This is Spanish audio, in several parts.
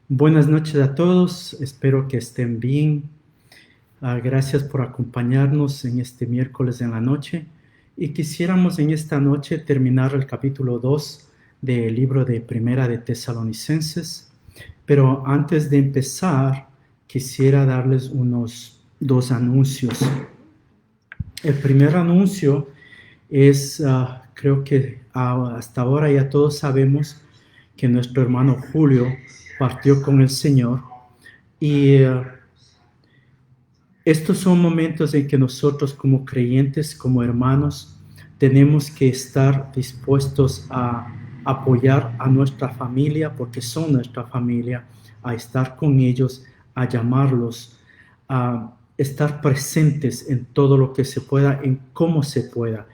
Buenas noches a todos, espero que estén bien. Gracias por acompañarnos en este miércoles en la noche. Y quisiéramos en esta noche terminar el capítulo 2 del libro de Primera de Tesalonicenses. Pero antes de empezar, quisiera darles unos dos anuncios. El primer anuncio es, creo que hasta ahora ya todos sabemos que nuestro hermano Julio partió con el Señor y estos son momentos en que nosotros como creyentes, como hermanos, tenemos que estar dispuestos a apoyar a nuestra familia, porque son nuestra familia, a estar con ellos, a llamarlos, a estar presentes en todo lo que se pueda, en cómo se pueda.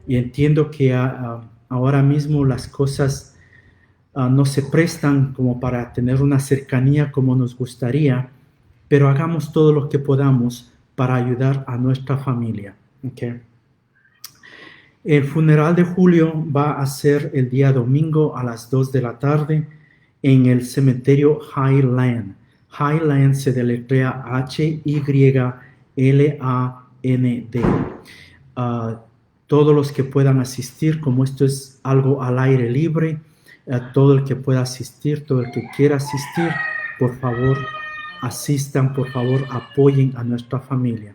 Y entiendo que ahora mismo las cosas no se prestan como para tener una cercanía como nos gustaría, pero hagamos todo lo que podamos para ayudar a nuestra familia. ¿Okay? El funeral de Julio va a ser el día domingo a las 2 de la tarde en el cementerio Highland. Highland se deletrea Hyland. Todos los que puedan asistir, como esto es algo al aire libre, todo el que pueda asistir, todo el que quiera asistir, por favor, asistan, por favor, apoyen a nuestra familia.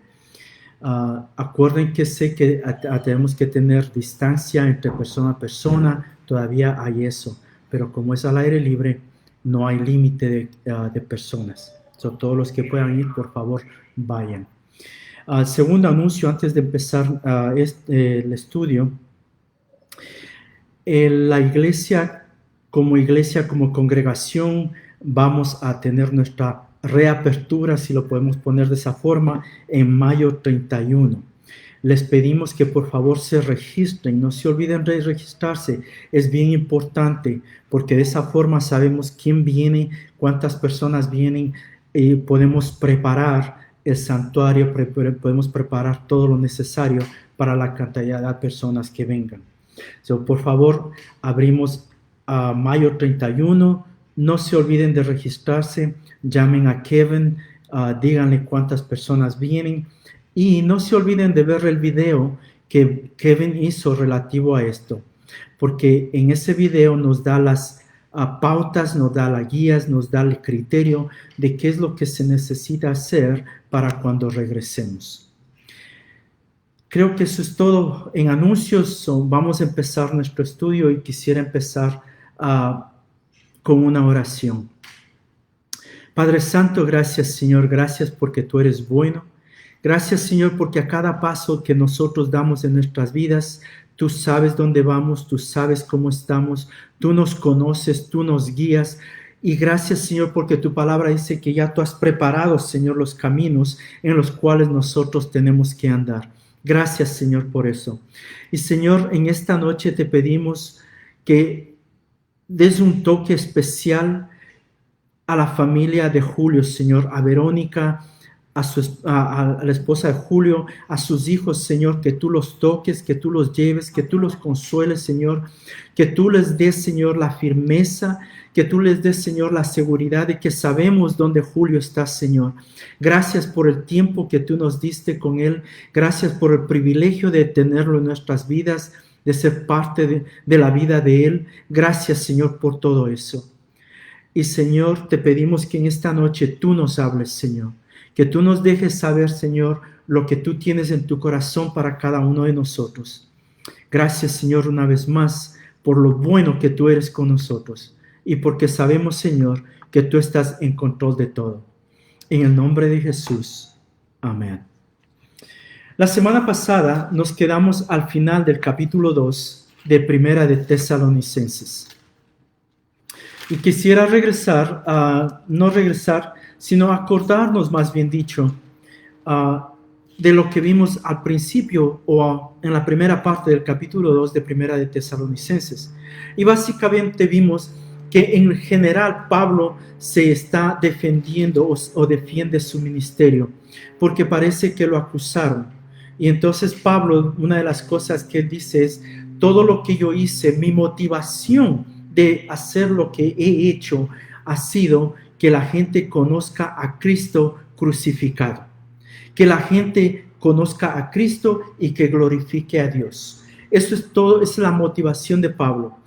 Acuerden que sé que tenemos que tener distancia entre persona a persona, todavía hay eso, pero como es al aire libre, no hay límite de personas. Todos los que puedan ir, por favor, vayan. Segundo anuncio, antes de empezar el estudio, la iglesia, como congregación, vamos a tener nuestra reapertura, si lo podemos poner de esa forma, en mayo 31. Les pedimos que por favor se registren, no se olviden de registrarse, es bien importante, porque de esa forma sabemos quién viene, cuántas personas vienen, y podemos preparar el santuario, podemos preparar todo lo necesario para la cantidad de personas que vengan. Por favor, abrimos a mayo 31. No se olviden de registrarse. Llamen a Kevin. Díganle cuántas personas vienen. Y no se olviden de ver el video que Kevin hizo relativo a esto. Porque en ese video nos da las pautas, nos da las guías, nos da el criterio de qué es lo que se necesita hacer para cuando regresemos. Creo que eso es todo en anuncios. Vamos a empezar nuestro estudio y quisiera empezar con una oración. Padre Santo, gracias Señor, gracias porque tú eres bueno. Gracias Señor porque a cada paso que nosotros damos en nuestras vidas, tú sabes dónde vamos, tú sabes cómo estamos, tú nos conoces, tú nos guías. Y gracias Señor porque tu palabra dice que ya tú has preparado Señor los caminos en los cuales nosotros tenemos que andar. Gracias, Señor, por eso. Y, Señor, en esta noche te pedimos que des un toque especial a la familia de Julio, Señor, a Verónica, a la esposa de Julio, a sus hijos, Señor, que tú los toques, que tú los lleves, que tú los consueles, Señor, que tú les des, Señor, la firmeza, que tú les des, Señor, la seguridad de que sabemos dónde Julio está, Señor. Gracias por el tiempo que tú nos diste con él. Gracias por el privilegio de tenerlo en nuestras vidas, de ser parte de la vida de él. Gracias, Señor, por todo eso. Y, Señor, te pedimos que en esta noche tú nos hables, Señor. Que tú nos dejes saber, Señor, lo que tú tienes en tu corazón para cada uno de nosotros. Gracias, Señor, una vez más, por lo bueno que tú eres con nosotros. Y porque sabemos, Señor, que tú estás en control de todo. En el nombre de Jesús. Amén. La semana pasada nos quedamos al final del capítulo 2 de Primera de Tesalonicenses. Y quisiera no regresar, sino acordarnos, más bien dicho, de lo que vimos al principio o en la primera parte del capítulo 2 de Primera de Tesalonicenses. Y básicamente vimos que en general Pablo se está defendiendo o defiende su ministerio, porque parece que lo acusaron. Y entonces Pablo, una de las cosas que él dice es, todo lo que yo hice, mi motivación de hacer lo que he hecho ha sido que la gente conozca a Cristo crucificado, que la gente conozca a Cristo y que glorifique a Dios. Eso es todo, es la motivación de Pablo.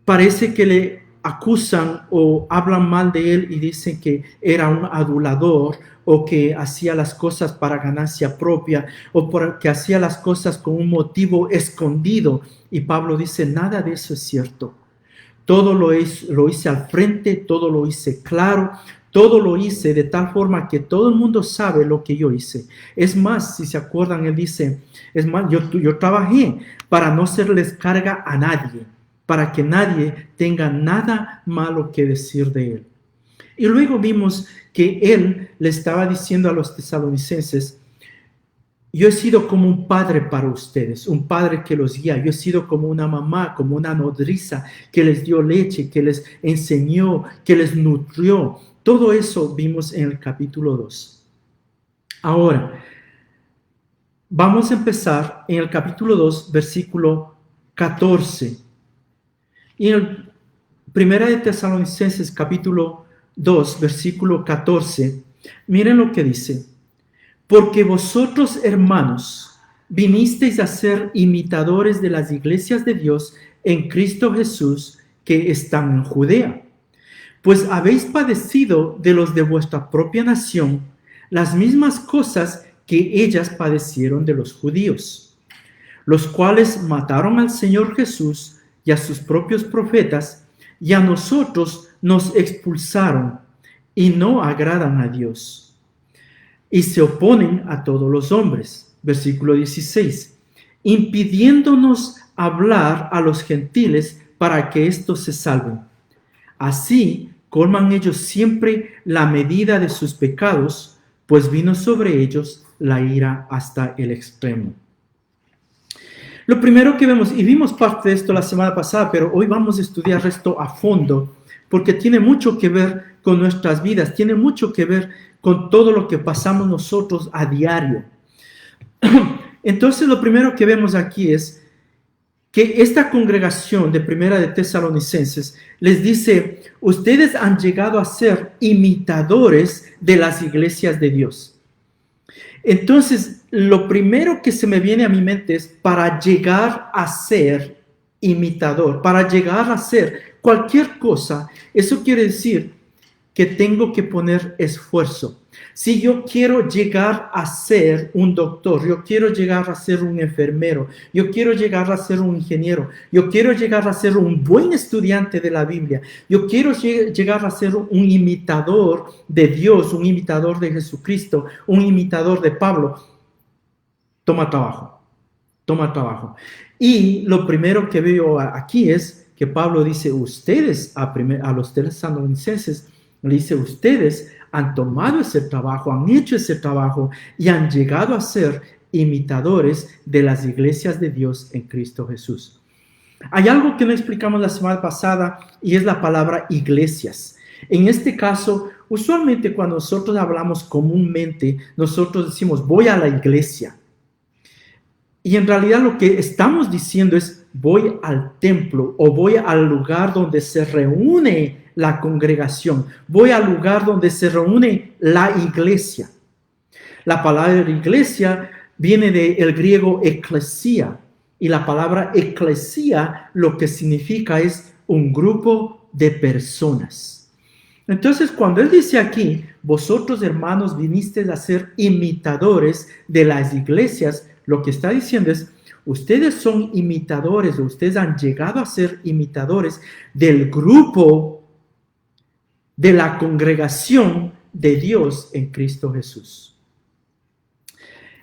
Parece que le acusan o hablan mal de él y dicen que era un adulador o que hacía las cosas para ganancia propia o que hacía las cosas con un motivo escondido. Y Pablo dice, nada de eso es cierto. Todo lo hice al frente, todo lo hice claro, todo lo hice de tal forma que todo el mundo sabe lo que yo hice. Es más, si se acuerdan, él dice, es más, yo trabajé para no serles carga a nadie, para que nadie tenga nada malo que decir de él. Y luego vimos que él le estaba diciendo a los tesalonicenses, yo he sido como un padre para ustedes, un padre que los guía. Yo he sido como una mamá, como una nodriza que les dio leche, que les enseñó, que les nutrió. Todo eso vimos en el capítulo 2. Ahora, vamos a empezar en el capítulo 2, versículo 14. Y en el Primera de Tesalonicenses, capítulo 2, versículo 14, miren lo que dice. Porque vosotros, hermanos, vinisteis a ser imitadores de las iglesias de Dios en Cristo Jesús que están en Judea. Pues habéis padecido de los de vuestra propia nación las mismas cosas que ellas padecieron de los judíos, los cuales mataron al Señor Jesús y a sus propios profetas, y a nosotros nos expulsaron y no agradan a Dios. Y se oponen a todos los hombres. Versículo 16. Impidiéndonos hablar a los gentiles para que éstos se salven. Así colman ellos siempre la medida de sus pecados, pues vino sobre ellos la ira hasta el extremo. Lo primero que vemos, y vimos parte de esto la semana pasada, pero hoy vamos a estudiar esto a fondo, porque tiene mucho que ver con nuestras vidas, tiene mucho que ver con todo lo que pasamos nosotros a diario. Entonces, lo primero que vemos aquí es que esta congregación de Primera de Tesalonicenses les dice, ustedes han llegado a ser imitadores de las iglesias de Dios. Entonces, lo primero que se me viene a mi mente es para llegar a ser imitador, para llegar a ser cualquier cosa, eso quiere decir que tengo que poner esfuerzo. Si yo quiero llegar a ser un doctor, yo quiero llegar a ser un enfermero, yo quiero llegar a ser un ingeniero, yo quiero llegar a ser un buen estudiante de la Biblia, yo quiero llegar a ser un imitador de Dios, un imitador de Jesucristo, un imitador de Pablo, toma trabajo, toma trabajo. Y lo primero que veo aquí es que Pablo dice, ustedes, a los tesalonicenses, le dice, ustedes han tomado ese trabajo, han hecho ese trabajo y han llegado a ser imitadores de las iglesias de Dios en Cristo Jesús. Hay algo que no explicamos la semana pasada y es la palabra iglesias. En este caso, usualmente cuando nosotros hablamos comúnmente, nosotros decimos, voy a la iglesia. Y en realidad lo que estamos diciendo es, voy al templo o voy al lugar donde se reúne la congregación. Voy al lugar donde se reúne la iglesia. La palabra iglesia viene del griego eclesia. Y la palabra eclesia lo que significa es un grupo de personas. Entonces, cuando él dice aquí, vosotros hermanos vinisteis a ser imitadores de las iglesias, lo que está diciendo es, ustedes son imitadores, o ustedes han llegado a ser imitadores del grupo de la congregación de Dios en Cristo Jesús.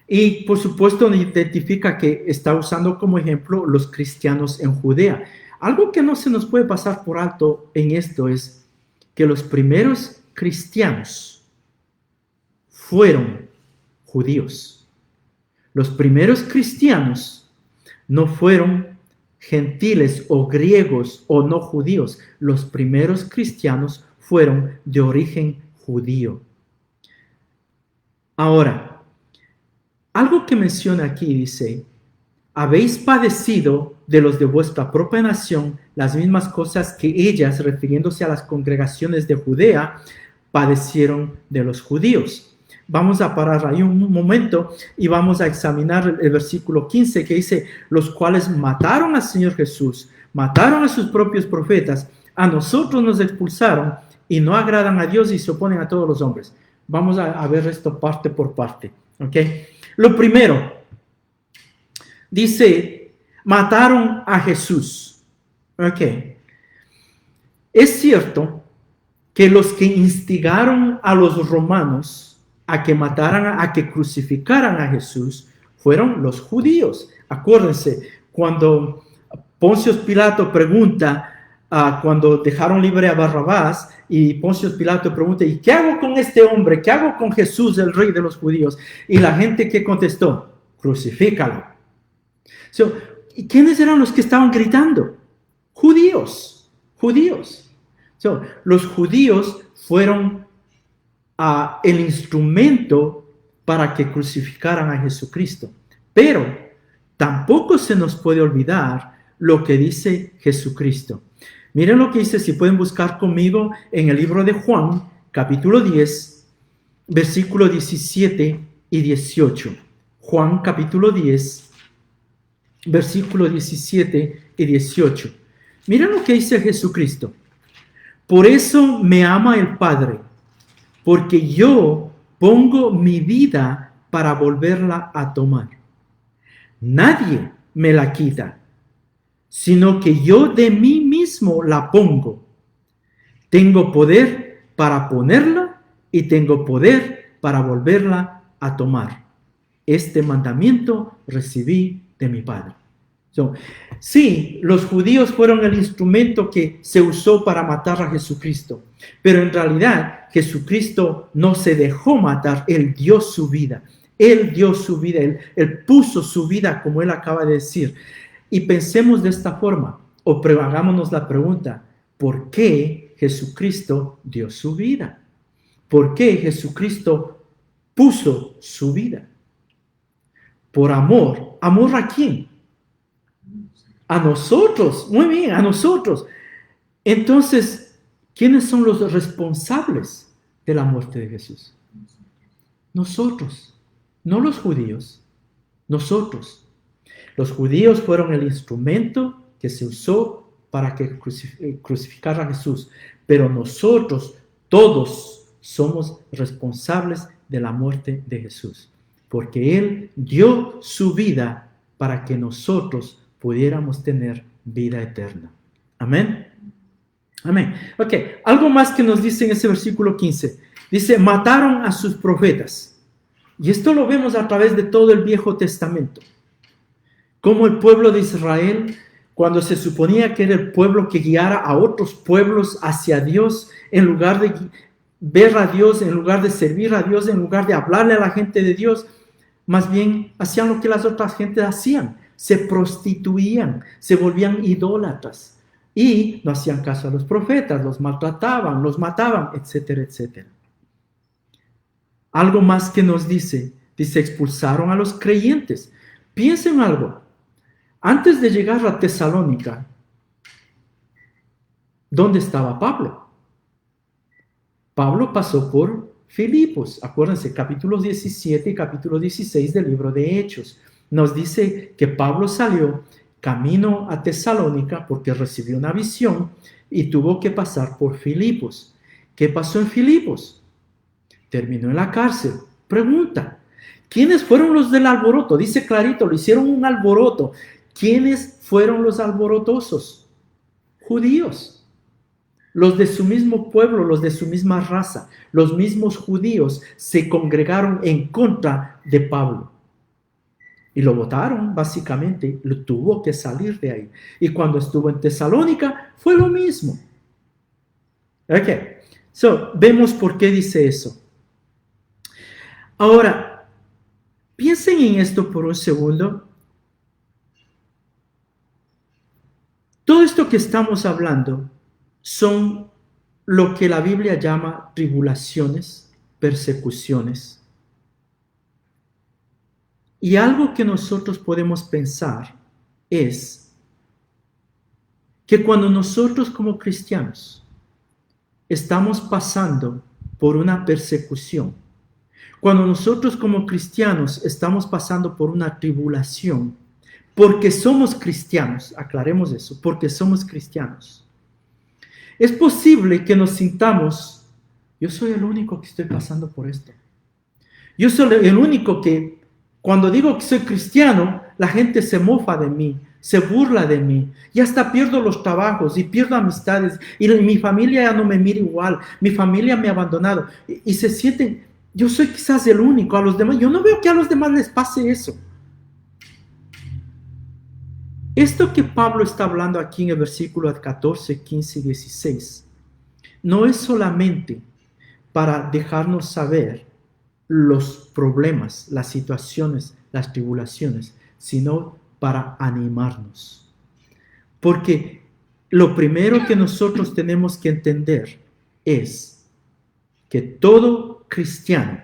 Y por supuesto identifica que está usando como ejemplo los cristianos en Judea. Algo que no se nos puede pasar por alto en esto es que los primeros cristianos fueron judíos. Los primeros cristianos no fueron gentiles o griegos o no judíos. Los primeros cristianos fueron de origen judío. Ahora, algo que menciona aquí dice, habéis padecido de los de vuestra propia nación las mismas cosas que ellas, refiriéndose a las congregaciones de Judea, padecieron de los judíos. Vamos a parar ahí un momento y vamos a examinar el versículo 15 que dice, los cuales mataron al Señor Jesús, mataron a sus propios profetas, a nosotros nos expulsaron y no agradan a Dios y se oponen a todos los hombres. Vamos a ver esto parte por parte. ¿Okay? Lo primero, dice, mataron a Jesús. Okay. Es cierto que los que instigaron a los romanos a que mataran, a que crucificaran a Jesús, fueron los judíos. Acuérdense, cuando Poncio Pilato pregunta, cuando dejaron libre a Barrabás, y Poncio Pilato pregunta, ¿y qué hago con este hombre? ¿Qué hago con Jesús, el rey de los judíos? Y la gente que contestó, crucifícalo. ¿Y quiénes eran los que estaban gritando? Judíos. Los judíos fueron el instrumento para que crucificaran a Jesucristo. Pero tampoco se nos puede olvidar lo que dice Jesucristo. Miren lo que dice, si pueden buscar conmigo en el libro de Juan, capítulo 10, versículo 17 y 18. Juan, capítulo 10, versículo 17 y 18. Miren lo que dice Jesucristo. Por eso me ama el Padre, porque yo pongo mi vida para volverla a tomar. Nadie me la quita, sino que yo de mí mismo la pongo. Tengo poder para ponerla y tengo poder para volverla a tomar. Este mandamiento recibí de mi Padre. Sí, los judíos fueron el instrumento que se usó para matar a Jesucristo, pero en realidad Jesucristo no se dejó matar, Él dio su vida. Él dio su vida, él puso su vida, como Él acaba de decir. Y pensemos de esta forma, o hagámonos la pregunta, ¿por qué Jesucristo dio su vida? ¿Por qué Jesucristo puso su vida? Por amor. ¿Amor a quién? A nosotros. Muy bien, a nosotros. Entonces, ¿quiénes son los responsables de la muerte de Jesús? Nosotros. No los judíos. Nosotros. Los judíos fueron el instrumento que se usó para que crucificara a Jesús. Pero nosotros, todos, somos responsables de la muerte de Jesús. Porque Él dio su vida para que nosotros pudiéramos tener vida eterna. Amén. Amén. Ok, algo más que nos dice en ese versículo 15. Dice, mataron a sus profetas. Y esto lo vemos a través de todo el Viejo Testamento. Como el pueblo de Israel, cuando se suponía que era el pueblo que guiara a otros pueblos hacia Dios, en lugar de ver a Dios, en lugar de servir a Dios, en lugar de hablarle a la gente de Dios, más bien hacían lo que las otras gentes hacían. Se prostituían, se volvían idólatras y no hacían caso a los profetas, los maltrataban, los mataban, etcétera, etcétera. Algo más que nos dice, expulsaron a los creyentes. Piensen algo. Antes de llegar a Tesalónica, ¿dónde estaba Pablo? Pablo pasó por Filipos. Acuérdense, capítulos 17 y capítulo 16 del libro de Hechos. Nos dice que Pablo salió camino a Tesalónica porque recibió una visión y tuvo que pasar por Filipos. ¿Qué pasó en Filipos? Terminó en la cárcel. Pregunta, ¿quiénes fueron los del alboroto? Dice clarito, lo hicieron un alboroto. ¿Quiénes fueron los alborotosos? Judíos. Los de su mismo pueblo, los de su misma raza, los mismos judíos se congregaron en contra de Pablo. Y lo votaron, básicamente, lo tuvo que salir de ahí. Y cuando estuvo en Tesalónica, fue lo mismo. Ok, vemos por qué dice eso. Ahora, piensen en esto por un segundo. Todo esto que estamos hablando son lo que la Biblia llama tribulaciones, persecuciones. Y algo que nosotros podemos pensar es que cuando nosotros como cristianos estamos pasando por una persecución, cuando nosotros como cristianos estamos pasando por una tribulación, porque somos cristianos, aclaremos eso, porque somos cristianos, es posible que nos sintamos, yo soy el único que estoy pasando por esto. Yo soy el único que, cuando digo que soy cristiano, la gente se mofa de mí, se burla de mí, y hasta pierdo los trabajos y pierdo amistades, y mi familia ya no me mira igual, mi familia me ha abandonado, y se sienten, yo soy quizás el único, a los demás, yo no veo que a los demás les pase eso. Esto que Pablo está hablando aquí en el versículo 14, 15 y 16, no es solamente para dejarnos saber los problemas, las situaciones, las tribulaciones, sino para animarnos. Porque lo primero que nosotros tenemos que entender es que todo cristiano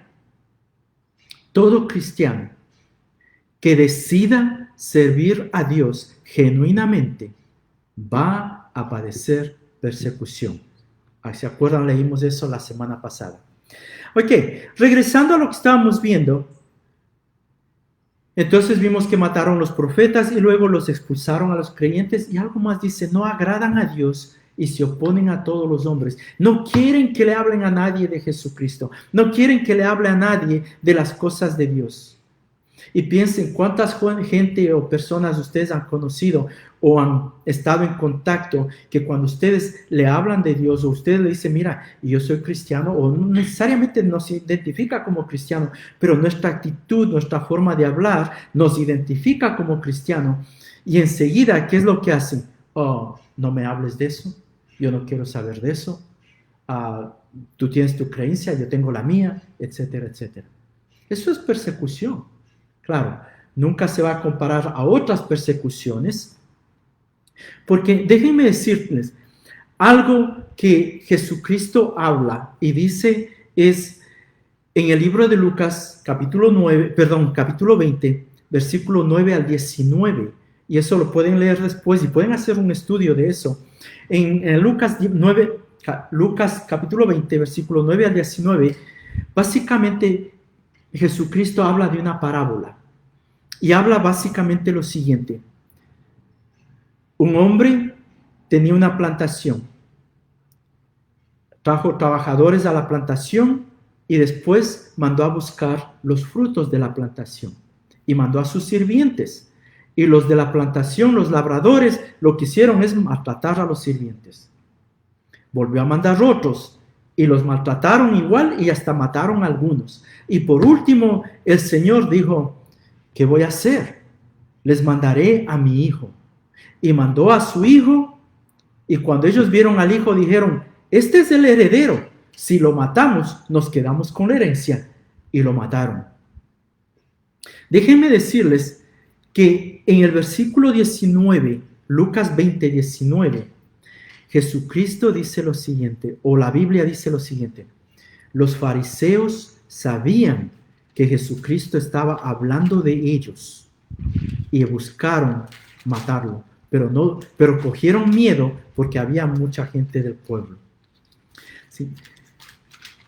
que decida servir a Dios genuinamente va a padecer persecución. ¿Se acuerdan? Leímos eso la semana pasada. Ok, regresando a lo que estábamos viendo, entonces vimos que mataron los profetas y luego los expulsaron a los creyentes, y algo más dice, no agradan a Dios y se oponen a todos los hombres. No quieren que le hablen a nadie de Jesucristo, no quieren que le hable a nadie de las cosas de Dios. Y piensen cuántas gente o personas ustedes han conocido o han estado en contacto que cuando ustedes le hablan de Dios o ustedes le dicen, mira, yo soy cristiano, o no necesariamente nos identifica como cristiano, pero nuestra actitud, nuestra forma de hablar nos identifica como cristiano. Y enseguida, ¿qué es lo que hacen? Oh, no me hables de eso, yo no quiero saber de eso, tú tienes tu creencia, yo tengo la mía, etcétera, etcétera. Eso es persecución. Claro, nunca se va a comparar a otras persecuciones, porque déjenme decirles, algo que Jesucristo habla y dice es en el libro de Lucas, capítulo 20, versículo 9 al 19, y eso lo pueden leer después y pueden hacer un estudio de eso. En Lucas capítulo 20, versículo 9 al 19, básicamente Jesucristo habla de una parábola y habla básicamente lo siguiente. Un hombre tenía una plantación, trajo trabajadores a la plantación y después mandó a buscar los frutos de la plantación y mandó a sus sirvientes. Y los de la plantación, los labradores, lo que hicieron es maltratar a los sirvientes. Volvió a mandar otros y los maltrataron igual y hasta mataron a algunos. Y por último, el Señor dijo, ¿qué voy a hacer? Les mandaré a mi hijo. Y mandó a su hijo, y cuando ellos vieron al hijo dijeron, este es el heredero, si lo matamos nos quedamos con la herencia. Y lo mataron. Déjenme decirles que en el versículo 19, Lucas 20, 19, Jesucristo dice lo siguiente, o la Biblia dice lo siguiente, los fariseos sabían que Jesucristo estaba hablando de ellos y buscaron matarlo, pero cogieron miedo porque había mucha gente del pueblo. ¿Sí?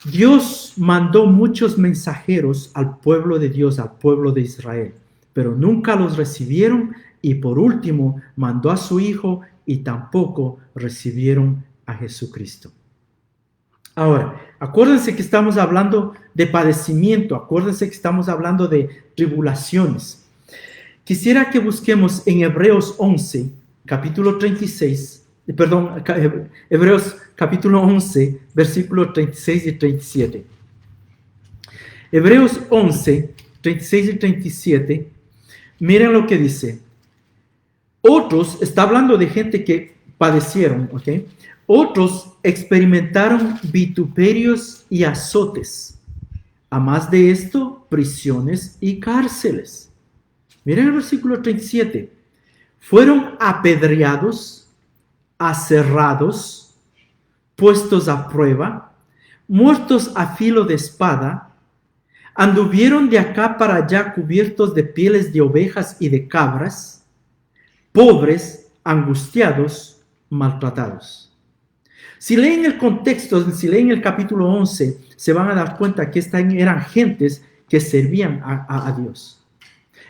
Dios mandó muchos mensajeros al pueblo de Dios, al pueblo de Israel, pero nunca los recibieron y por último mandó a su hijo y tampoco recibieron a Jesucristo. Ahora, acuérdense que estamos hablando de padecimiento, acuérdense que estamos hablando de tribulaciones. Quisiera que busquemos en Hebreos 11, capítulo 36, Hebreos capítulo 11, versículos 36 y 37. Hebreos 11, 36 y 37, miren lo que dice. Otros, está hablando de gente que padecieron, ¿ok? Otros experimentaron vituperios y azotes. A más de esto, prisiones y cárceles. Miren el versículo 37. Fueron apedreados, aserrados, puestos a prueba, muertos a filo de espada, Anduvieron de acá para allá cubiertos de pieles de ovejas y de cabras, pobres, angustiados, maltratados. Si leen el contexto, si leen el capítulo 11, se van a dar cuenta que eran gentes que servían a Dios.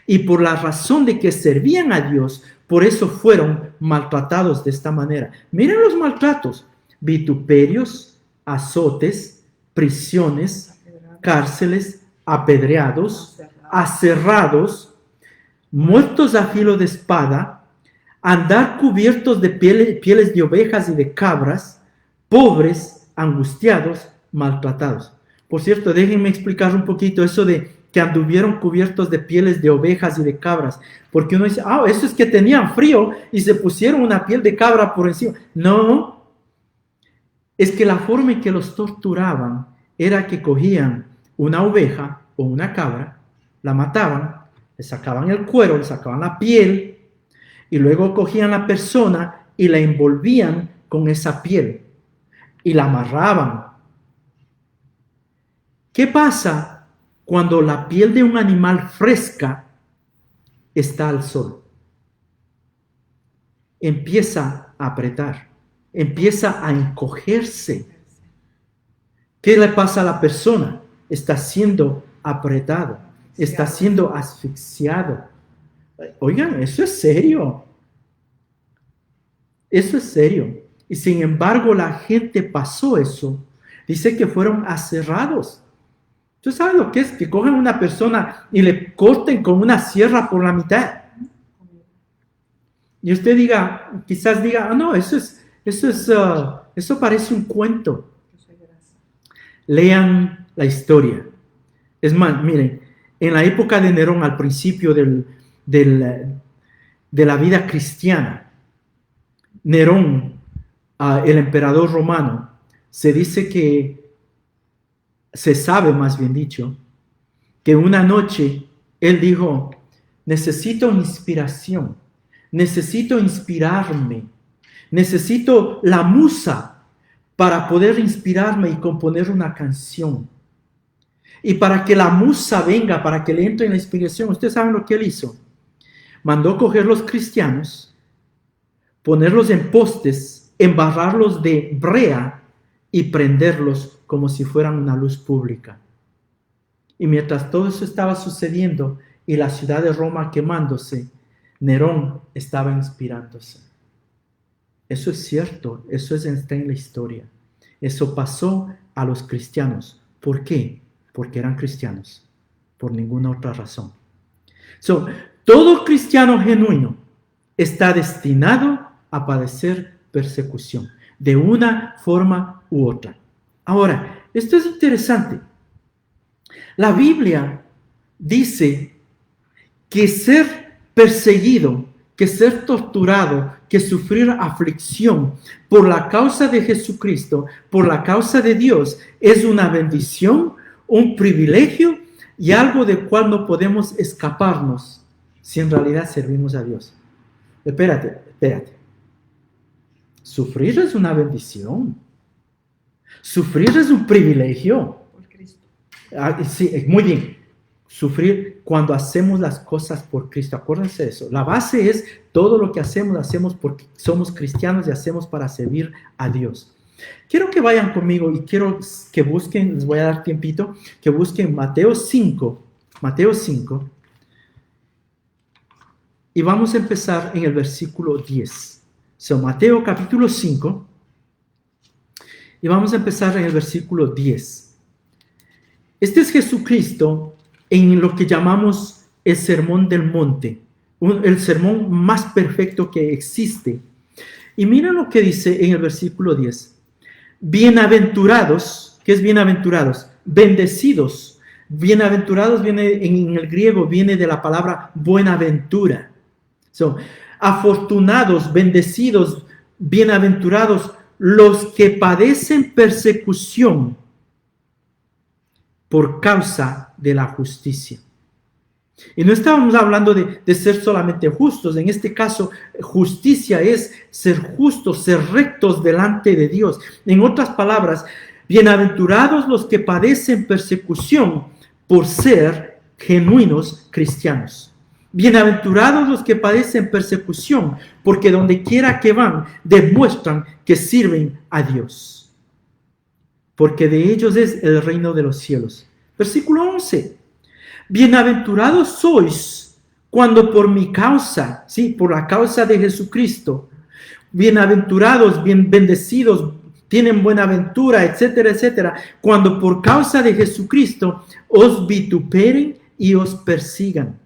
Y por la razón de que servían a Dios, por eso fueron maltratados de esta manera. Miren los maltratos: vituperios, azotes, prisiones, cárceles, apedreados, aserrados, muertos a filo de espada, andar cubiertos de pieles de ovejas y de cabras, pobres, angustiados, maltratados. Por cierto, déjenme explicar un poquito eso de que anduvieron cubiertos de pieles de ovejas y de cabras, porque uno dice, eso es que tenían frío y se pusieron una piel de cabra por encima. No, es que la forma en que los torturaban era que cogían una oveja o una cabra, la mataban, le sacaban el cuero, le sacaban la piel, y luego cogían a la persona y la envolvían con esa piel y la amarraban. ¿Qué pasa cuando la piel de un animal fresca está al sol? Empieza a apretar, empieza a encogerse. ¿Qué le pasa a la persona? Está siendo apretado, está siendo asfixiado. Oigan, eso es serio. Eso es serio. Y sin embargo, la gente pasó eso. Dice que fueron aserrados. ¿Tú sabes lo que es? Que cogen a una persona y le corten con una sierra por la mitad. Y usted diga, quizás diga, no, eso parece un cuento. Lean la historia. Es más, miren, en la época de Nerón, al principio de la vida cristiana, Nerón, el emperador romano, se sabe más bien dicho, que una noche él dijo, necesito inspiración, necesito inspirarme, necesito la musa para poder inspirarme y componer una canción. Y para que la musa venga, para que le entre en la inspiración, ustedes saben lo que él hizo. Mandó coger los cristianos, ponerlos en postes, embarrarlos de brea y prenderlos como si fueran una luz pública. Y mientras todo eso estaba sucediendo y la ciudad de Roma quemándose, Nerón estaba inspirándose. Eso es cierto, está en la historia. Eso pasó a los cristianos. ¿Por qué? Porque eran cristianos, por ninguna otra razón. Todo cristiano genuino está destinado a padecer persecución, de una forma u otra. Ahora, esto es interesante. La Biblia dice que ser perseguido, que ser torturado, que sufrir aflicción por la causa de Jesucristo, por la causa de Dios, es una bendición, un privilegio y algo del cual no podemos escaparnos si en realidad servimos a Dios. Espérate. Sufrir es una bendición. Sufrir es un privilegio. Por Cristo. Sí, muy bien. Sufrir cuando hacemos las cosas por Cristo. Acuérdense de eso. La base es todo lo que hacemos porque somos cristianos y hacemos para servir a Dios. Quiero que vayan conmigo y quiero que busquen, les voy a dar tiempito, que busquen Mateo 5, y vamos a empezar en el versículo 10. Mateo capítulo 5, y vamos a empezar en el versículo 10. Este es Jesucristo en lo que llamamos el Sermón del Monte, el sermón más perfecto que existe. Y mira lo que dice en el versículo 10. Bienaventurados, ¿qué es bienaventurados? Bendecidos. Bienaventurados viene en el griego, viene de la palabra buenaventura. Afortunados, bendecidos, bienaventurados los que padecen persecución por causa de la justicia. Y no estábamos hablando de ser solamente justos. En este caso, justicia es ser justos, ser rectos delante de Dios. En otras palabras, bienaventurados los que padecen persecución por ser genuinos cristianos. Bienaventurados los que padecen persecución, porque donde quiera que van, demuestran que sirven a Dios. Porque de ellos es el reino de los cielos. Versículo 11. Bienaventurados sois cuando por mi causa, sí, por la causa de Jesucristo, bienaventurados, bien bendecidos, tienen buena ventura, etcétera, etcétera, cuando por causa de Jesucristo os vituperen y os persigan.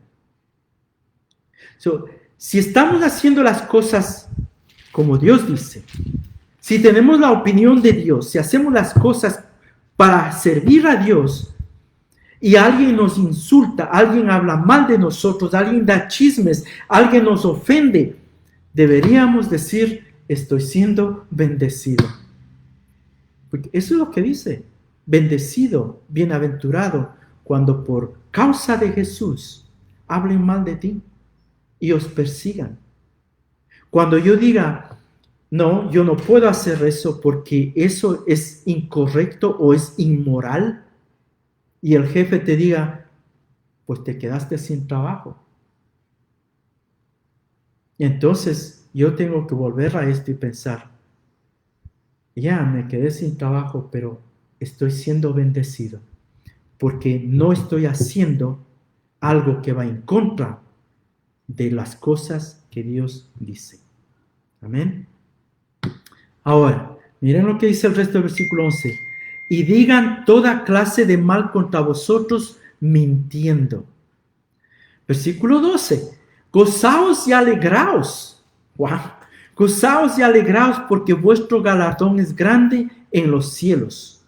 Si estamos haciendo las cosas como Dios dice, si tenemos la opinión de Dios, si hacemos las cosas para servir a Dios y alguien nos insulta, alguien habla mal de nosotros, alguien da chismes, alguien nos ofende, deberíamos decir, estoy siendo bendecido. Porque eso es lo que dice, bendecido, bienaventurado, cuando por causa de Jesús hablen mal de ti y os persigan. Cuando yo diga, no, yo no puedo hacer eso porque eso es incorrecto o es inmoral, y el jefe te diga, pues te quedaste sin trabajo. Y entonces yo tengo que volver a esto y pensar, ya me quedé sin trabajo, pero estoy siendo bendecido porque no estoy haciendo algo que va en contra de las cosas que Dios dice. Amén. Ahora, miren lo que dice el resto del versículo 11. Y digan toda clase de mal contra vosotros mintiendo. Versículo 12. Gozaos y alegraos. Wow. Gozaos y alegraos porque vuestro galardón es grande en los cielos.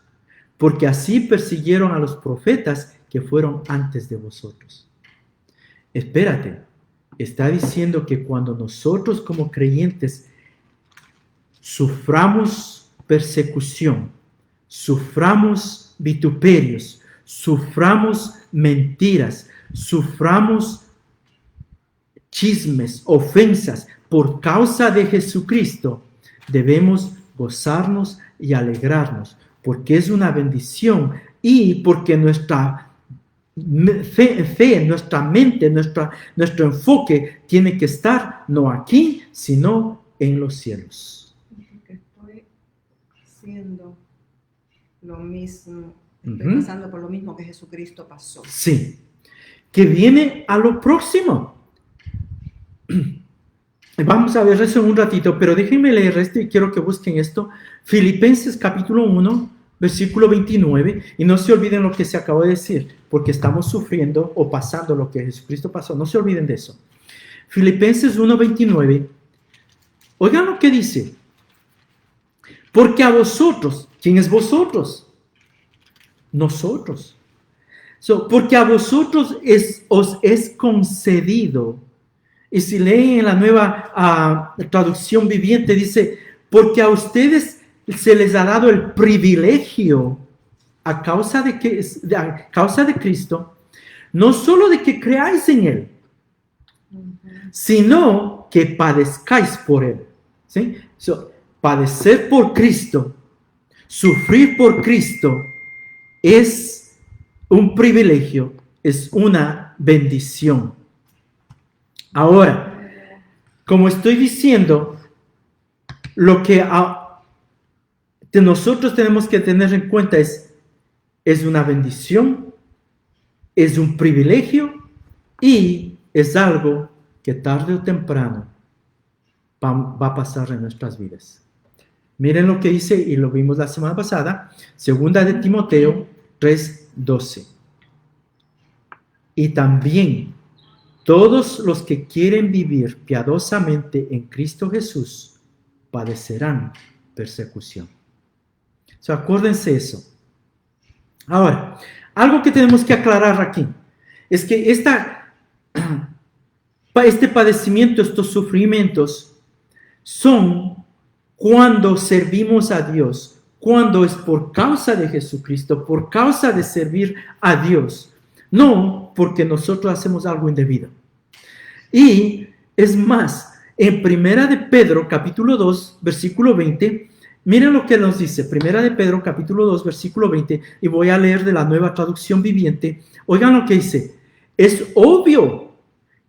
Porque así persiguieron a los profetas que fueron antes de vosotros. Espérate. Está diciendo que cuando nosotros como creyentes suframos persecución, suframos vituperios, suframos mentiras, suframos chismes, ofensas por causa de Jesucristo, debemos gozarnos y alegrarnos, porque es una bendición y porque nuestra fe, nuestra mente, nuestro enfoque tiene que estar no aquí, sino en los cielos. Que estoy haciendo lo mismo, estoy pasando por lo mismo que Jesucristo pasó. Sí, que viene a lo próximo. Vamos a ver eso en un ratito, pero déjenme leer esto y quiero que busquen esto. Filipenses capítulo 1, versículo 29, y no se olviden lo que se acabó de decir, porque estamos sufriendo o pasando lo que Jesucristo pasó. No se olviden de eso. Filipenses 1, 29. Oigan lo que dice. Porque a vosotros, ¿quién es vosotros? Nosotros. Porque a vosotros os es concedido. Y si leen en la nueva traducción viviente, dice, porque a ustedes se les ha dado el privilegio a causa de Cristo, no solo de que creáis en Él, sino que padezcáis por Él. ¿Sí? Padecer por Cristo, sufrir por Cristo, es un privilegio, es una bendición. Ahora, como estoy diciendo, lo que nosotros tenemos que tener en cuenta es una bendición, es un privilegio y es algo que tarde o temprano va a pasar en nuestras vidas. Miren lo que dice, y lo vimos la semana pasada, 2 de Timoteo 3:12. Y también todos los que quieren vivir piadosamente en Cristo Jesús padecerán persecución. Acuérdense eso. Ahora, algo que tenemos que aclarar aquí es que este padecimiento, estos sufrimientos, son cuando servimos a Dios, cuando es por causa de Jesucristo, por causa de servir a Dios, no porque nosotros hacemos algo indebido. Y es más, en 1 de Pedro, capítulo 2, versículo 20, Miren lo que nos dice, Primera de Pedro, capítulo 2, versículo 20, y voy a leer de la Nueva Traducción Viviente. Oigan lo que dice. Es obvio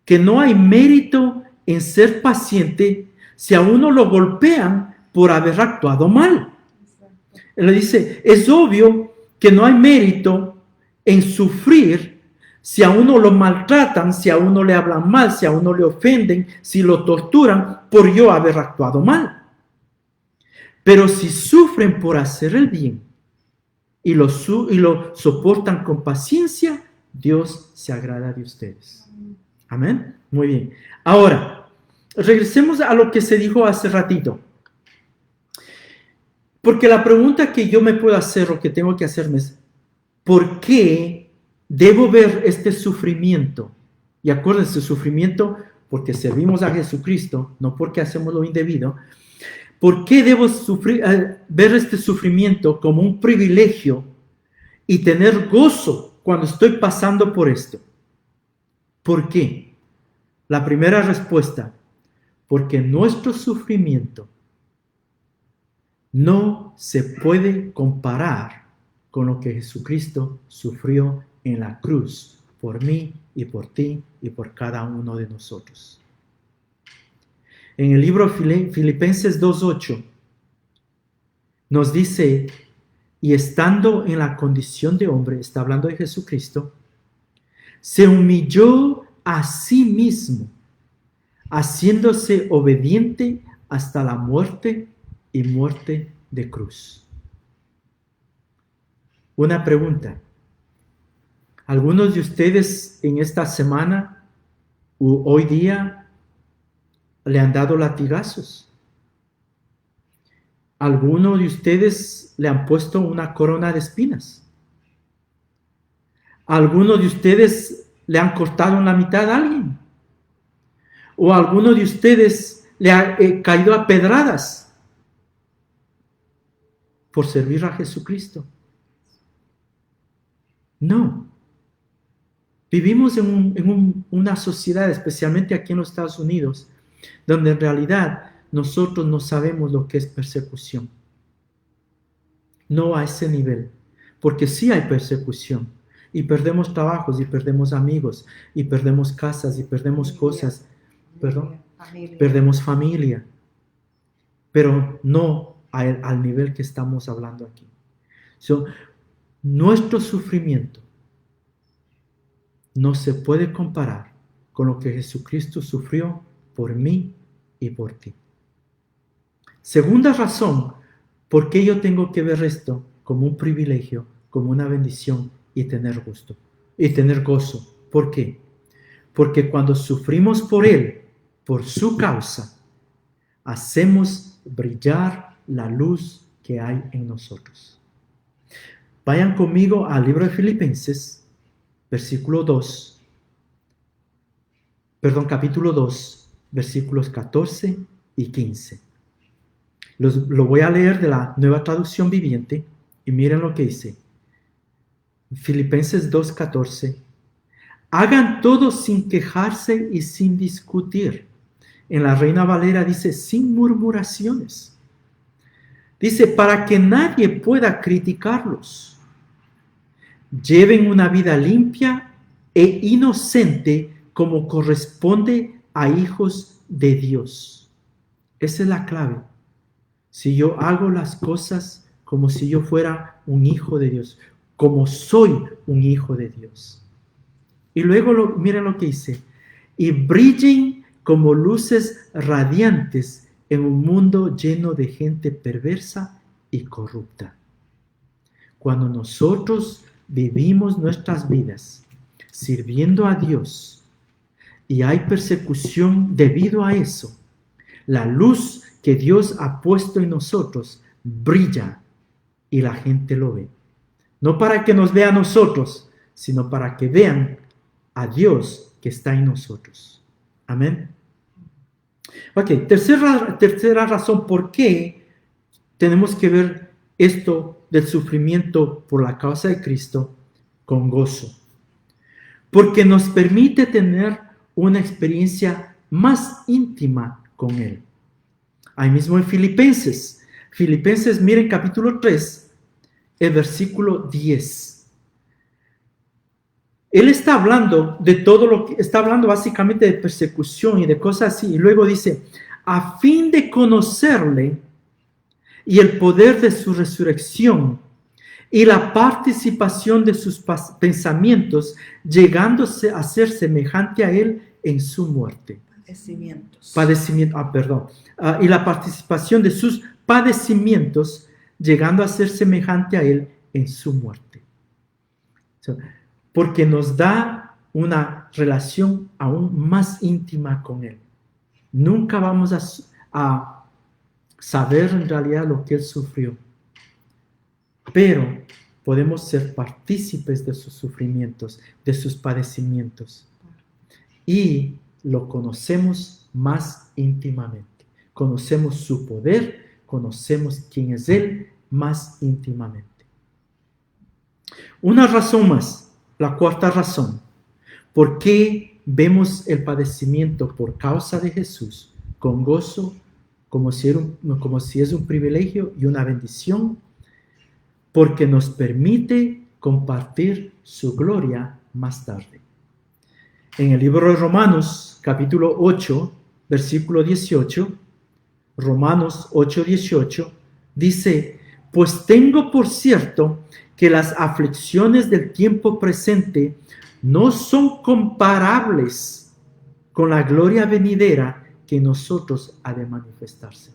que no hay mérito en ser paciente si a uno lo golpean por haber actuado mal. Él le dice, es obvio que no hay mérito en sufrir si a uno lo maltratan, si a uno le hablan mal, si a uno le ofenden, si lo torturan por yo haber actuado mal. Pero si sufren por hacer el bien y lo soportan con paciencia, Dios se agrada de ustedes. Amén. Muy bien. Ahora, regresemos a lo que se dijo hace ratito. Porque la pregunta que yo me puedo hacer o que tengo que hacerme es, ¿por qué debo ver este sufrimiento? Y acuérdense, sufrimiento porque servimos a Jesucristo, no porque hacemos lo indebido. ¿Por qué debo ver este sufrimiento como un privilegio y tener gozo cuando estoy pasando por esto? ¿Por qué? La primera respuesta, porque nuestro sufrimiento no se puede comparar con lo que Jesucristo sufrió en la cruz por mí y por ti y por cada uno de nosotros. En el libro Filipenses 2:8 nos dice, y estando en la condición de hombre, está hablando de Jesucristo, se humilló a sí mismo, haciéndose obediente hasta la muerte y muerte de cruz. Una pregunta. ¿Algunos de ustedes en esta semana o hoy día le han dado latigazos? ¿Algunos de ustedes le han puesto una corona de espinas? ¿Algunos de ustedes le han cortado en la mitad a alguien? ¿O alguno de ustedes le ha caído a pedradas por servir a Jesucristo? No. Vivimos en una sociedad, especialmente aquí en los Estados Unidos, donde en realidad nosotros no sabemos lo que es persecución. No a ese nivel, porque sí hay persecución, y perdemos trabajos, y perdemos amigos, y perdemos casas, y perdemos cosas, perdemos familia, pero no al nivel que estamos hablando aquí. Nuestro sufrimiento no se puede comparar con lo que Jesucristo sufrió por mí y por ti. Segunda razón, ¿por qué yo tengo que ver esto como un privilegio, como una bendición y tener gusto y tener gozo? ¿Por qué? Porque cuando sufrimos por Él, por su causa, hacemos brillar la luz que hay en nosotros. Vayan conmigo al libro de Filipenses, capítulo 2, versículos 14 y 15. Lo voy a leer de la Nueva Traducción Viviente y miren lo que dice. Filipenses 2:14. Hagan todo sin quejarse y sin discutir. En la Reina Valera dice, sin murmuraciones. Dice, para que nadie pueda criticarlos. Lleven una vida limpia e inocente como corresponde a hijos de Dios. Esa es la clave. Si yo hago las cosas como si yo fuera un hijo de Dios, como soy un hijo de Dios. Y luego miren lo que dice. Y brillen como luces radiantes en un mundo lleno de gente perversa y corrupta. Cuando nosotros vivimos nuestras vidas sirviendo a Dios y hay persecución debido a eso, la luz que Dios ha puesto en nosotros brilla y la gente lo ve. No para que nos vea a nosotros, sino para que vean a Dios que está en nosotros. Amén. Ok, tercera razón por qué tenemos que ver esto del sufrimiento por la causa de Cristo con gozo. Porque nos permite tener una experiencia más íntima con Él. Ahí mismo en Filipenses, Filipenses, miren capítulo 3, el versículo 10. Él está hablando de todo lo que, está hablando básicamente de persecución y de cosas así. Y luego dice, a fin de conocerle y el poder de su resurrección y la participación de sus pensamientos, llegándose a ser semejante a él en su muerte. Y la participación de sus padecimientos, llegando a ser semejante a él en su muerte. Porque nos da una relación aún más íntima con él. Nunca vamos a saber en realidad lo que él sufrió, pero podemos ser partícipes de sus sufrimientos, de sus padecimientos, y lo conocemos más íntimamente. Conocemos su poder, conocemos quién es él más íntimamente. Una razón más, la cuarta razón, ¿por qué vemos el padecimiento por causa de Jesús con gozo, como si es un privilegio y una bendición? Porque nos permite compartir su gloria más tarde. En el libro de Romanos, capítulo 8, versículo 18, Romanos 8, 18, dice, pues tengo por cierto que las aflicciones del tiempo presente no son comparables con la gloria venidera que en nosotros ha de manifestarse.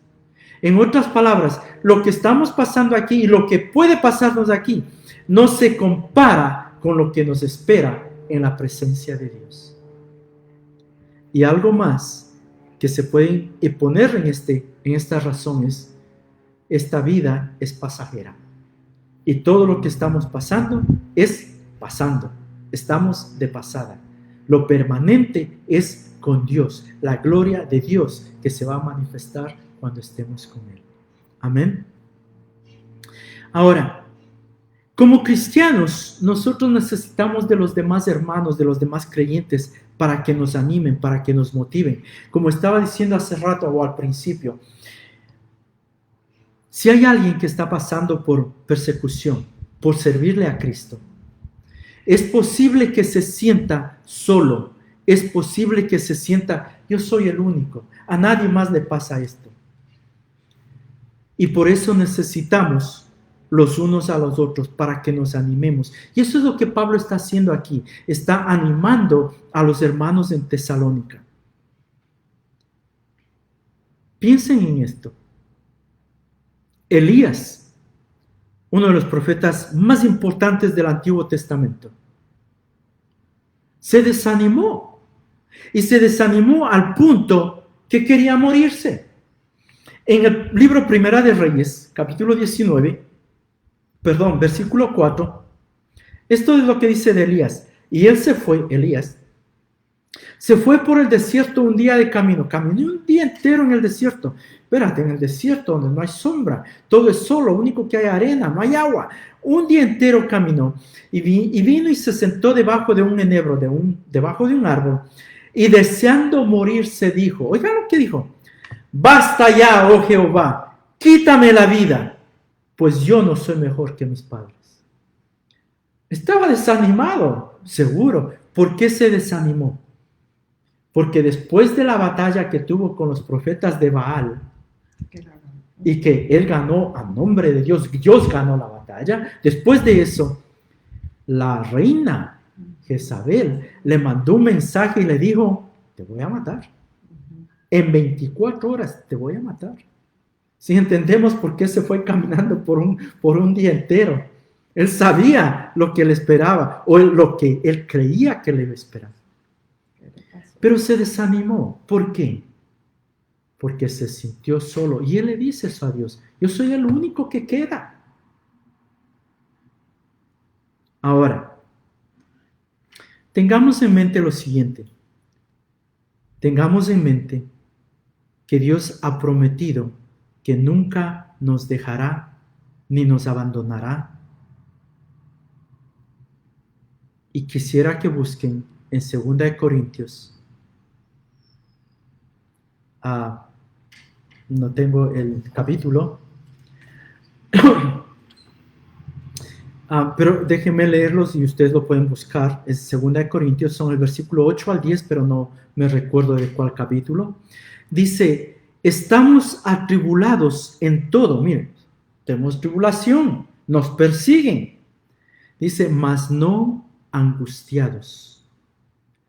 En otras palabras, lo que estamos pasando aquí y lo que puede pasarnos aquí no se compara con lo que nos espera en la presencia de Dios. Y algo más que se puede poner en esta razón es, esta vida es pasajera. Y todo lo que estamos pasando es pasando. Estamos de pasada. Lo permanente es con Dios, la gloria de Dios que se va a manifestar cuando estemos con Él. Amén. Ahora, como cristianos, nosotros necesitamos de los demás hermanos, de los demás creyentes, para que nos animen, para que nos motiven. Como estaba diciendo hace rato o al principio, si hay alguien que está pasando por persecución, por servirle a Cristo, es posible que se sienta solo, es posible que se sienta, yo soy el único, a nadie más le pasa esto. Y por eso necesitamos los unos a los otros para que nos animemos. Y eso es lo que Pablo está haciendo aquí. Está animando a los hermanos en Tesalónica. Piensen en esto. Elías, uno de los profetas más importantes del Antiguo Testamento, se desanimó. Y se desanimó al punto que quería morirse. En el libro Primera de Reyes, capítulo 19, versículo 4, esto es lo que dice de Elías. Y él se fue, Elías, se fue por el desierto un día de camino. Caminó un día entero en el desierto. Espérate, en el desierto donde no hay sombra, todo es sol, lo único que hay arena, no hay agua. Un día entero caminó y vino y se sentó debajo de un enebro, debajo de un árbol, y deseando morirse dijo, oigan lo que dijo, basta ya, oh Jehová, quítame la vida, pues yo no soy mejor que mis padres. Estaba desanimado, seguro. ¿Por qué se desanimó? Porque después de la batalla que tuvo con los profetas de Baal, y que él ganó a nombre de Dios, Dios ganó la batalla, después de eso, la reina Jezabel le mandó un mensaje y le dijo, te voy a matar. En 24 horas te voy a matar. Si entendemos por qué se fue caminando por un día entero. Él sabía lo que le esperaba o lo que él creía que le esperaba. Pero se desanimó. ¿Por qué? Porque se sintió solo. Y él le dice eso a Dios. Yo soy el único que queda. Ahora, tengamos en mente lo siguiente. Tengamos en mente que Dios ha prometido que nunca nos dejará ni nos abandonará. Y quisiera que busquen en 2 Corintios. No tengo el capítulo, Pero déjenme leerlos y ustedes lo pueden buscar. Es 2 Corintios, son el versículo 8 al 10, pero no me recuerdo de cuál capítulo. Dice, estamos atribulados en todo. Miren, tenemos tribulación, nos persiguen. Dice, mas no angustiados.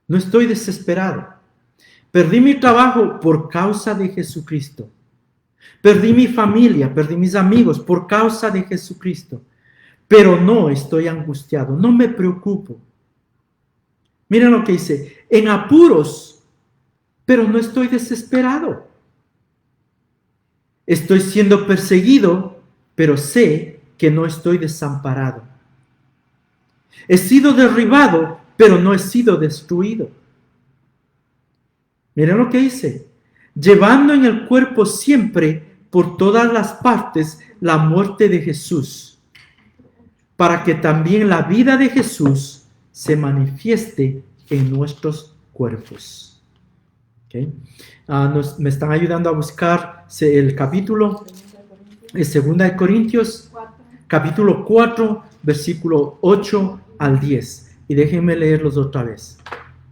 No estoy desesperado. Perdí mi trabajo por causa de Jesucristo. Perdí mi familia, perdí mis amigos por causa de Jesucristo. Pero no estoy angustiado, no me preocupo. Miren lo que dice, en apuros, pero no estoy desesperado. Estoy siendo perseguido, pero sé que no estoy desamparado. He sido derribado, pero no he sido destruido. Miren lo que dice, llevando en el cuerpo siempre por todas las partes la muerte de Jesús, para que también la vida de Jesús se manifieste en nuestros cuerpos. ¿Okay? Me están ayudando a buscar el capítulo, 2 Corintios, capítulo 4, versículo 8 al 10. Y déjenme leerlos otra vez.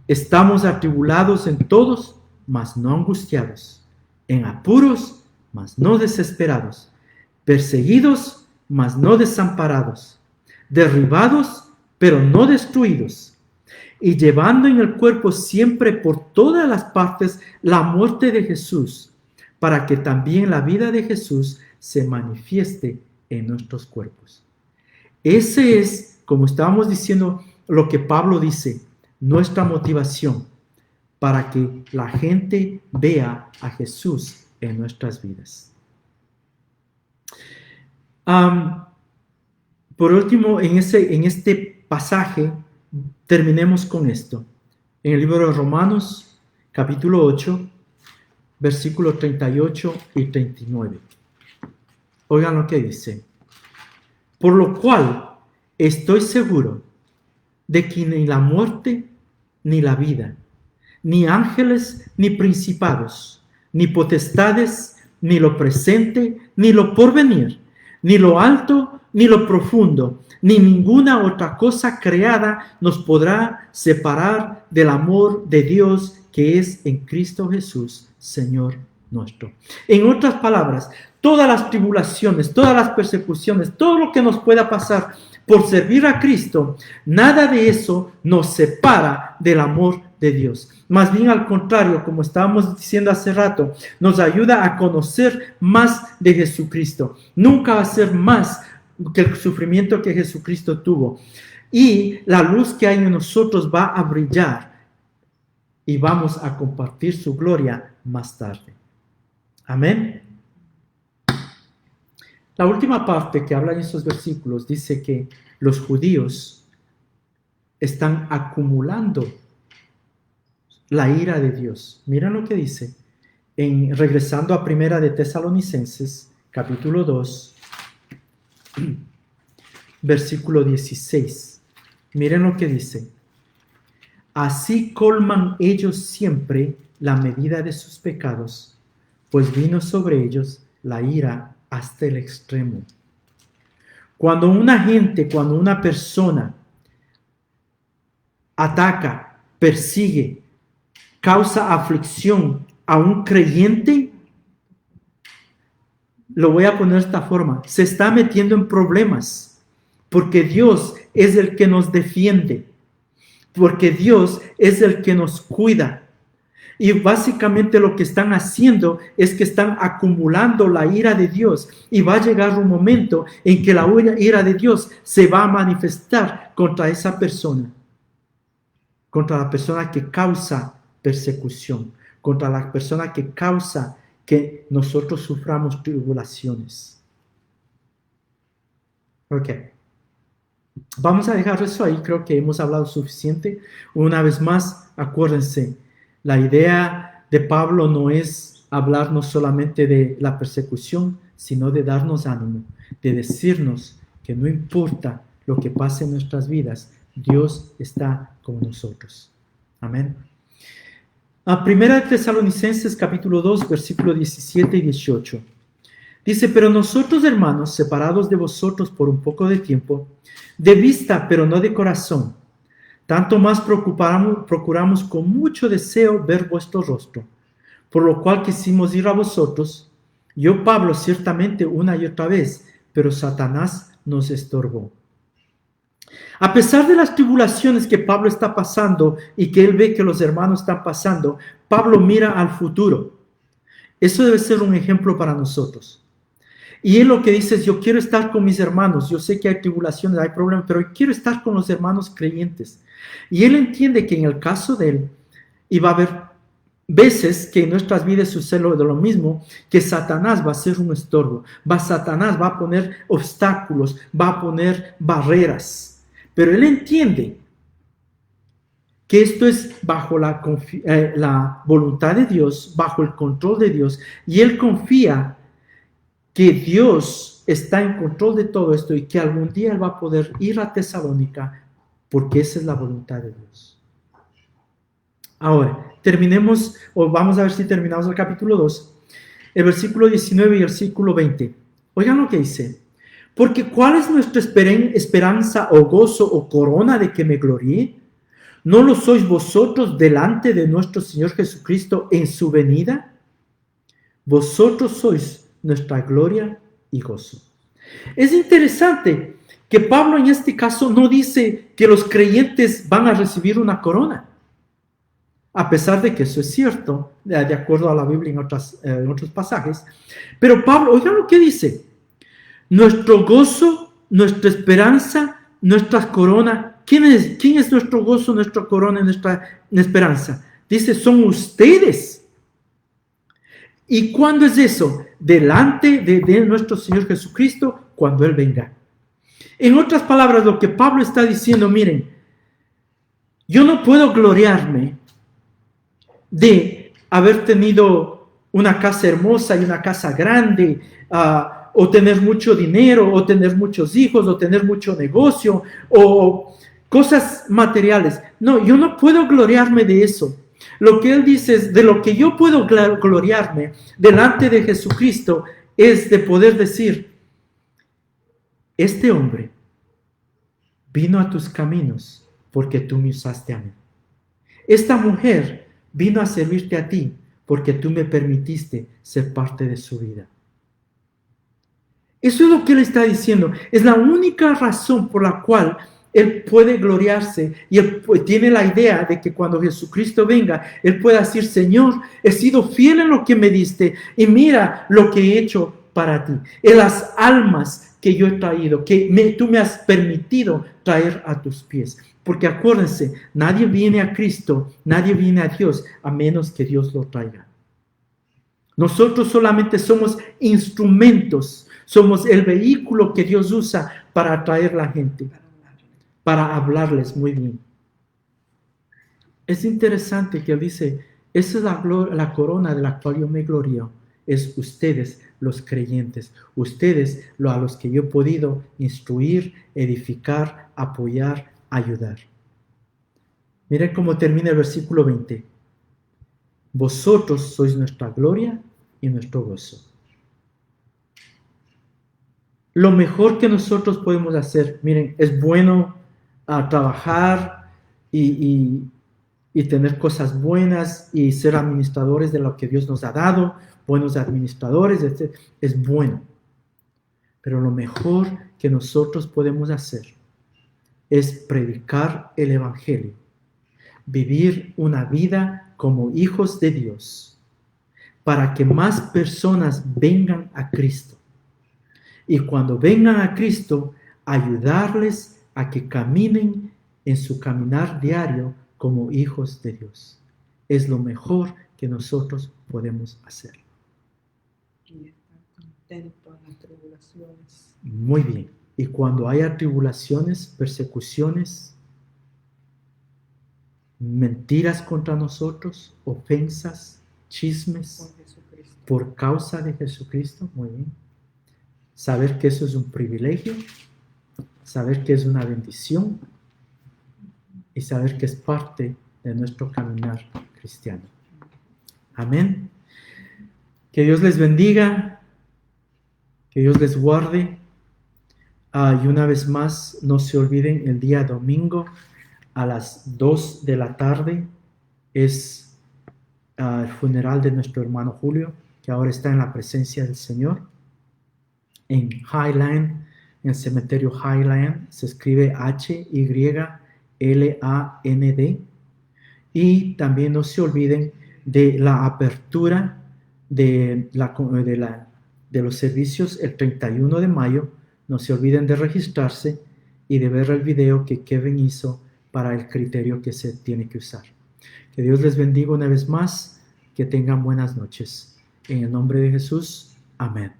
Estamos atribulados en todos, mas no angustiados, en apuros, mas no desesperados, perseguidos, mas no desamparados, derribados, pero no destruidos, y llevando en el cuerpo siempre por todas las partes la muerte de Jesús, para que también la vida de Jesús se manifieste en nuestros cuerpos. Ese es, como estábamos diciendo, lo que Pablo dice, nuestra motivación para que la gente vea a Jesús en nuestras vidas. Por último, en este pasaje, terminemos con esto. En el libro de Romanos, capítulo 8, versículos 38 y 39. Oigan lo que dice. Por lo cual, estoy seguro de que ni la muerte, ni la vida, ni ángeles, ni principados, ni potestades, ni lo presente, ni lo porvenir, ni lo alto, ni lo profundo, ni ninguna otra cosa creada nos podrá separar del amor de Dios que es en Cristo Jesús, Señor nuestro. En otras palabras, todas las tribulaciones, todas las persecuciones, todo lo que nos pueda pasar por servir a Cristo, nada de eso nos separa del amor de Dios. Más bien al contrario, como estábamos diciendo hace rato, nos ayuda a conocer más de Jesucristo. Nunca va a ser más que el sufrimiento que Jesucristo tuvo. Y la luz que hay en nosotros va a brillar y vamos a compartir su gloria más tarde. Amén. La última parte que habla en estos versículos dice que los judíos están acumulando la ira de Dios. Miren lo que dice, regresando a 1 de Tesalonicenses, capítulo 2, versículo 16. Miren lo que dice. Así colman ellos siempre la medida de sus pecados, pues vino sobre ellos la ira hasta el extremo. Cuando una persona ataca, persigue, causa aflicción a un creyente, lo voy a poner de esta forma, se está metiendo en problemas, porque Dios es el que nos defiende, porque Dios es el que nos cuida. Y básicamente lo que están haciendo es que están acumulando la ira de Dios, y va a llegar un momento en que la ira de Dios se va a manifestar contra esa persona, contra la persona que causa persecución, contra la persona que causa que nosotros suframos tribulaciones. Ok. Vamos a dejar eso ahí, creo que hemos hablado suficiente. Una vez más, acuérdense, la idea de Pablo no es hablarnos solamente de la persecución, sino de darnos ánimo, de decirnos que no importa lo que pase en nuestras vidas, Dios está con nosotros. Amén. A 1 de Tesalonicenses capítulo 2, versículos 17 y 18. Dice, pero nosotros, hermanos, separados de vosotros por un poco de tiempo, de vista, pero no de corazón, tanto más procuramos con mucho deseo ver vuestro rostro, por lo cual quisimos ir a vosotros, yo, Pablo, ciertamente una y otra vez, pero Satanás nos estorbó. A pesar de las tribulaciones que Pablo está pasando y que él ve que los hermanos están pasando, Pablo mira al futuro. Eso debe ser un ejemplo para nosotros. Y él lo que dice es, yo quiero estar con mis hermanos, yo sé que hay tribulaciones, hay problemas, pero quiero estar con los hermanos creyentes. Y él entiende que en el caso de él, iba a haber veces que en nuestras vidas sucede lo mismo, que Satanás va a ser un estorbo, Satanás va a poner obstáculos, va a poner barreras. Pero él entiende que esto es bajo la voluntad de Dios, bajo el control de Dios, y él confía que Dios está en control de todo esto y que algún día él va a poder ir a Tesalónica porque esa es la voluntad de Dios. Ahora, terminemos, o vamos a ver si terminamos el capítulo 2, el versículo 19 y el versículo 20. Oigan lo que dice. Porque ¿cuál es nuestra esperanza o gozo o corona de que me gloríe? ¿No lo sois vosotros delante de nuestro Señor Jesucristo en su venida? Vosotros sois nuestra gloria y gozo. Es interesante que Pablo en este caso no dice que los creyentes van a recibir una corona, a pesar de que eso es cierto, de acuerdo a la Biblia en otros pasajes. Pero Pablo, oigan lo que dice, nuestro gozo, nuestra esperanza, nuestra corona. ¿Quién es nuestro gozo, nuestra corona, nuestra esperanza? Dice, son ustedes. ¿Y cuándo es eso? Delante de nuestro Señor Jesucristo, cuando Él venga. En otras palabras, lo que Pablo está diciendo, miren, yo no puedo gloriarme de haber tenido una casa hermosa y una casa grande, o tener mucho dinero, o tener muchos hijos, o tener mucho negocio, o cosas materiales. No, yo no puedo gloriarme de eso. Lo que él dice es, de lo que yo puedo gloriarme delante de Jesucristo, es de poder decir, este hombre vino a tus caminos porque tú me usaste a mí. Esta mujer vino a servirte a ti porque tú me permitiste ser parte de su vida. Eso es lo que él está diciendo. Es la única razón por la cual él puede gloriarse y él tiene la idea de que cuando Jesucristo venga, él pueda decir, Señor, he sido fiel en lo que me diste y mira lo que he hecho para ti. En las almas que yo he traído, que tú me has permitido traer a tus pies. Porque acuérdense, nadie viene a Cristo, nadie viene a Dios a menos que Dios lo traiga. Nosotros solamente somos instrumentos, somos el vehículo que Dios usa para atraer a la gente, para hablarles muy bien. Es interesante que él dice, esa es la corona de la cual yo me glorío, es ustedes los creyentes, ustedes a los que yo he podido instruir, edificar, apoyar, ayudar. Miren cómo termina el versículo 20. Vosotros sois nuestra gloria y nuestro gozo. Lo mejor que nosotros podemos hacer, miren, es bueno trabajar y tener cosas buenas y ser administradores de lo que Dios nos ha dado, buenos administradores, etc. Es bueno. Pero lo mejor que nosotros podemos hacer es predicar el Evangelio, vivir una vida como hijos de Dios, para que más personas vengan a Cristo. Y cuando vengan a Cristo, ayudarles a que caminen en su caminar diario como hijos de Dios. Es lo mejor que nosotros podemos hacer. Y estar contento en las tribulaciones. Muy bien. Y cuando haya tribulaciones, persecuciones, mentiras contra nosotros, ofensas, chismes, por causa de Jesucristo, muy bien. Saber que eso es un privilegio, saber que es una bendición y saber que es parte de nuestro caminar cristiano. Amén. Que Dios les bendiga. Que Dios les guarde. Y una vez más, no se olviden, el día domingo a las 2 de la tarde es el funeral de nuestro hermano Julio, que ahora está en la presencia del Señor. En Highland, en el cementerio Highland, se escribe Hyland. Y también no se olviden de la apertura de los servicios el 31 de mayo. No se olviden de registrarse y de ver el video que Kevin hizo para el criterio que se tiene que usar. Que Dios les bendiga una vez más. Que tengan buenas noches. En el nombre de Jesús. Amén.